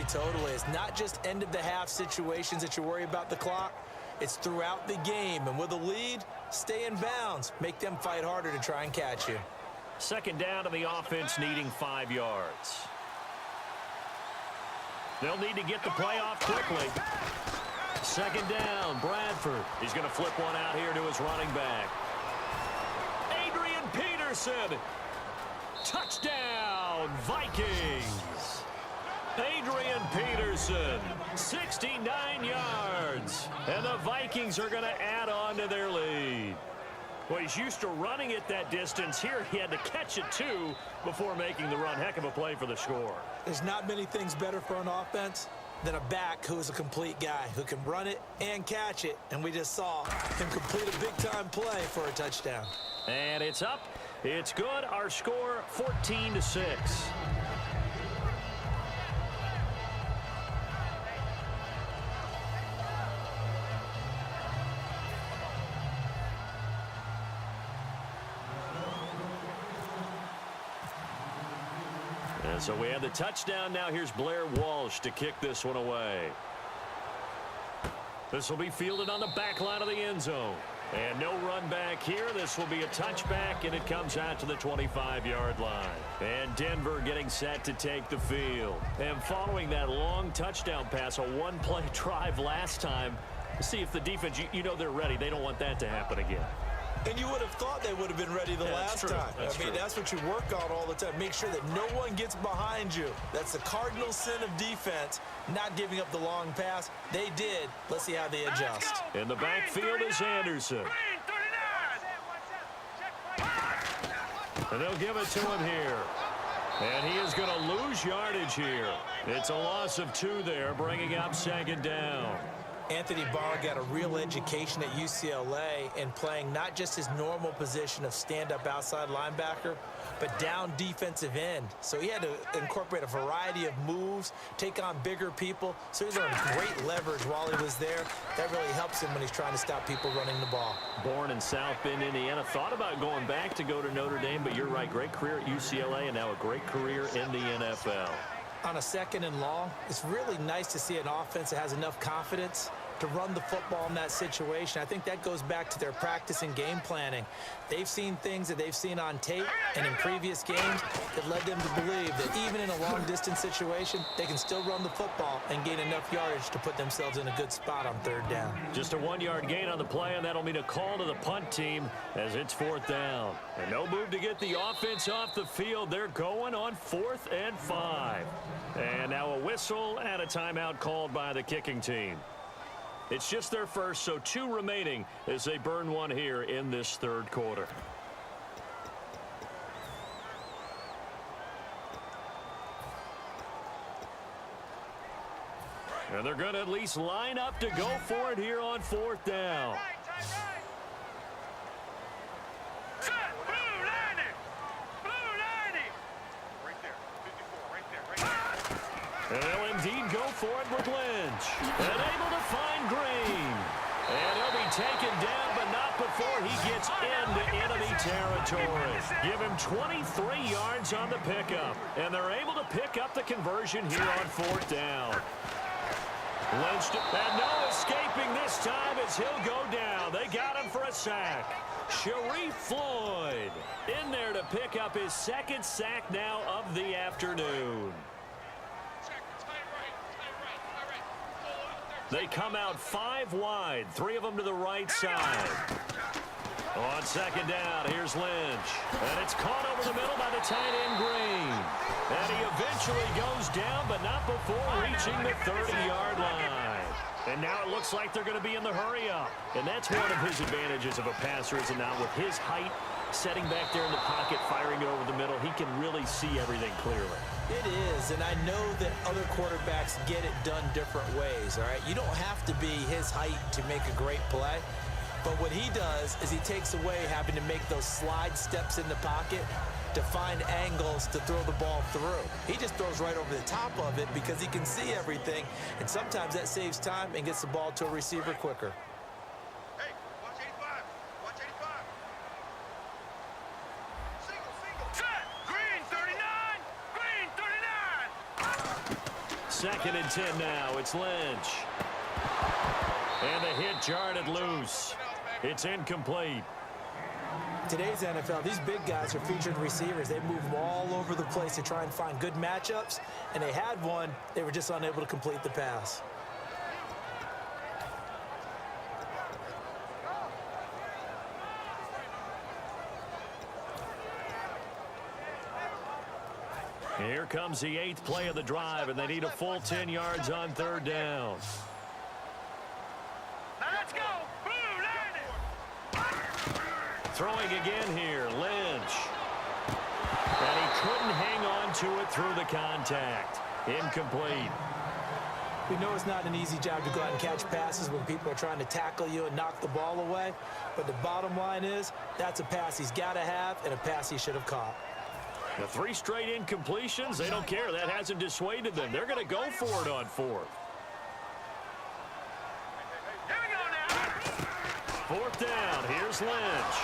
totally. It's not just end-of-the-half situations that you worry about the clock. It's throughout the game. And with a lead, stay in bounds. Make them fight harder to try and catch you. Second down to the offense, needing 5 yards. They'll need to get the play off quickly. Second down, Bradford. He's going to flip one out here to his running back. Adrian Peterson. Touchdown, Vikings. Adrian Peterson, 69 yards. And the Vikings are going to add on to their lead. Well, he's used to running it that distance. Here he had to catch it, too, before making the run. Heck of a play for the score. There's not many things better for an offense than a back who is a complete guy who can run it and catch it. And we just saw him complete a big-time play for a touchdown. And it's up. It's good. Our score, 14-6. And so we have the touchdown. Now here's Blair Walsh to kick this one away. This will be fielded on the back line of the end zone. And no run back here. This will be a touchback, and it comes out to the 25-yard line. And Denver getting set to take the field. And following that long touchdown pass, a one-play drive last time, see if the defense, you know they're ready. They don't want that to happen again. And you would have thought they would have been ready the last time. I mean, that's what you work on all the time. Make sure that no one gets behind you. That's the cardinal sin of defense, not giving up the long pass. They did. Let's see how they adjust. In the backfield is Anderson. And they'll give it to him here. And he is going to lose yardage here. It's a loss of 2 there, bringing up second down. Anthony Barr got a real education at UCLA in playing not just his normal position of stand-up outside linebacker, but down defensive end. So he had to incorporate a variety of moves, take on bigger people. So he's on great leverage while he was there. That really helps him when he's trying to stop people running the ball. Born in South Bend, Indiana. Thought about going back to go to Notre Dame, but you're right. Great career at UCLA and now a great career in the NFL. On a second and long, it's really nice to see an offense that has enough confidence to run the football in that situation. I think that goes back to their practice and game planning. They've seen things that they've seen on tape and in previous games that led them to believe that even in a long-distance situation, they can still run the football and gain enough yardage to put themselves in a good spot on third down. Just a 1-yard gain on the play, and that'll mean a call to the punt team as it's 4th down. And no move to get the offense off the field. They're going on 4th and 5. And now a whistle and a timeout called by the kicking team. It's just their first, so 2 remaining as they burn one here in this third quarter. And they're going to at least line up to go for it here on 4th down. And they'll indeed go for it with Lynch. And able to find Green. And he'll be taken down, but not before he gets into enemy territory. Give him 23 yards on the pickup. And they're able to pick up the conversion here on 4th down. Lynch, and no escaping this time as he'll go down. They got him for a sack. Sharif Floyd in there to pick up his 2nd sack now of the afternoon. They come out 5 wide, 3 of them to the right side. On second down, here's Lynch. And it's caught over the middle by the tight end Green. And he eventually goes down, but not before reaching the 30-yard line. And now it looks like they're going to be in the hurry-up. And that's one of his advantages of a passer, is it not? With his height, setting back there in the pocket, firing it over the middle, he can really see everything clearly. It is, and I know that other quarterbacks get it done different ways, all right? You don't have to be his height to make a great play, but what he does is he takes away having to make those slide steps in the pocket to find angles to throw the ball through. He just throws right over the top of it because he can see everything, and sometimes that saves time and gets the ball to a receiver quicker. 2nd and 10 now. It's Lynch. And the hit jarred it loose. It's incomplete. Today's NFL, these big guys are featured receivers. They move them all over the place to try and find good matchups, and they had one. They were just unable to complete the pass. Here comes the 8th play of the drive, and they need a full 10 yards on 3rd down. Let's go. Throwing again here, Lynch. And he couldn't hang on to it through the contact. Incomplete. We know it's not an easy job to go out and catch passes when people are trying to tackle you and knock the ball away. But the bottom line is, that's a pass he's got to have and a pass he should have caught. The 3 straight incompletions, they don't care. That hasn't dissuaded them. They're going to go for it on 4th. Here we go now. 4th down. Here's Lynch.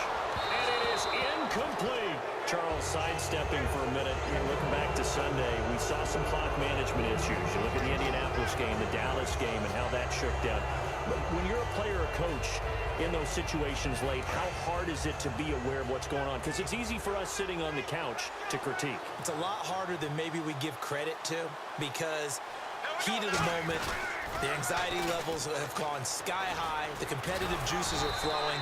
And it is incomplete. Charles, sidestepping for a minute. Looking back to Sunday, we saw some clock management issues. You look at the Indianapolis game, the Dallas game, and how that shook down. But when you're a player or coach in those situations late, how hard is it to be aware of what's going on? Because it's easy for us sitting on the couch to critique. It's a lot harder than maybe we give credit to, because heat of the moment, the anxiety levels have gone sky high, the competitive juices are flowing.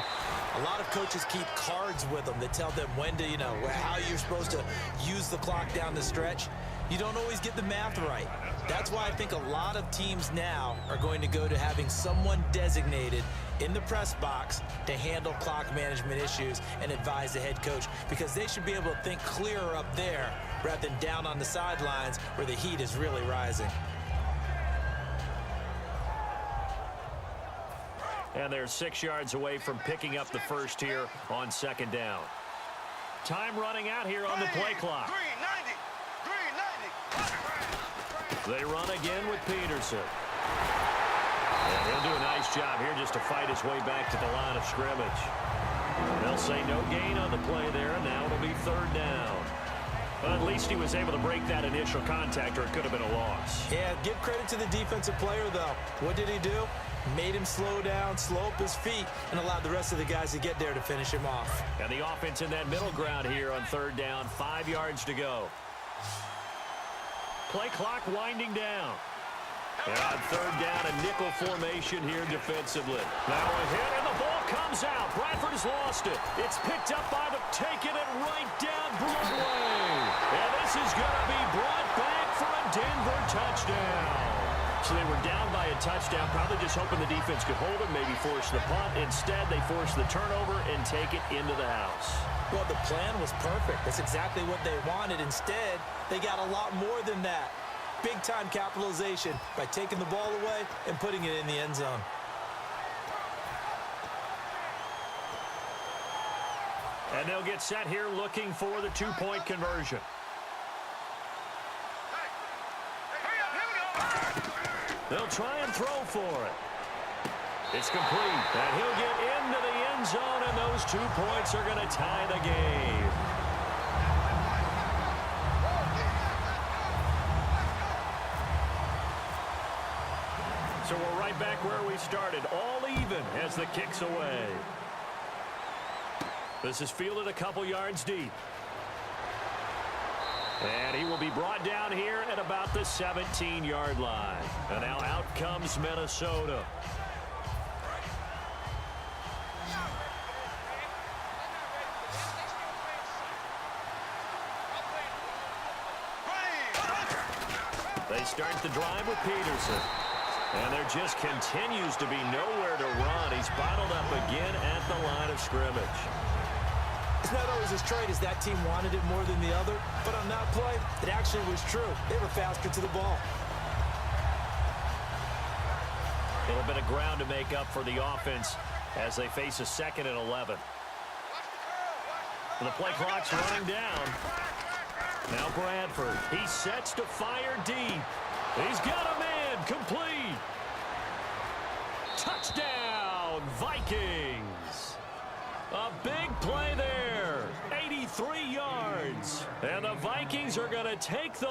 A lot of coaches keep cards with them that tell them when to, how you're supposed to use the clock down the stretch. You don't always get the math right. That's why I think a lot of teams now are going to go to having someone designated in the press box to handle clock management issues and advise the head coach, because they should be able to think clearer up there rather than down on the sidelines where the heat is really rising. And they're 6 yards away from picking up the first here on 2nd down. Time running out here on the play clock. Green 90. They run again with Peterson. And he'll do a nice job here just to fight his way back to the line of scrimmage. They'll say no gain on the play there, and now it'll be 3rd down. But at least he was able to break that initial contact, or it could have been a loss. Yeah, give credit to the defensive player, though. What did he do? Made him slow down, slow up his feet, and allowed the rest of the guys to get there to finish him off. And the offense in that middle ground here on 3rd down, 5 yards to go. Play clock winding down. And on 3rd down, a nickel formation here defensively. Now a hit, and the ball comes out. Bradford has lost it. It's picked up by the taking it right down Broadway. And this is going to be brought back for a Denver touchdown. So they were down by a touchdown, probably just hoping the defense could hold it, maybe force the punt. Instead, they force the turnover and take it into the house. Well, the plan was perfect. That's exactly what they wanted. Instead, they got a lot more than that. Big-time capitalization by taking the ball away and putting it in the end zone. And they'll get set here looking for the 2-point conversion. They'll try and throw for it. It's complete, and he'll get into the end zone, and those 2 points are going to tie the game. So we're right back where we started, all even as the kick's away. This is fielded a couple yards deep. And he will be brought down here at about the 17-yard line. And now out comes Minnesota. They start the drive with Peterson. And there just continues to be nowhere to run. He's bottled up again at the line of scrimmage. It's not always as straight as that team wanted it more than the other, but on that play, it actually was true. They were faster to the ball. A little bit of ground to make up for the offense as they face a 2nd and 11. The play clock's running down. Now Bradford. He sets to fire deep. He's got a man. Complete. Touchdown, Vikings. A big play there. 83 yards. And the Vikings are going to take the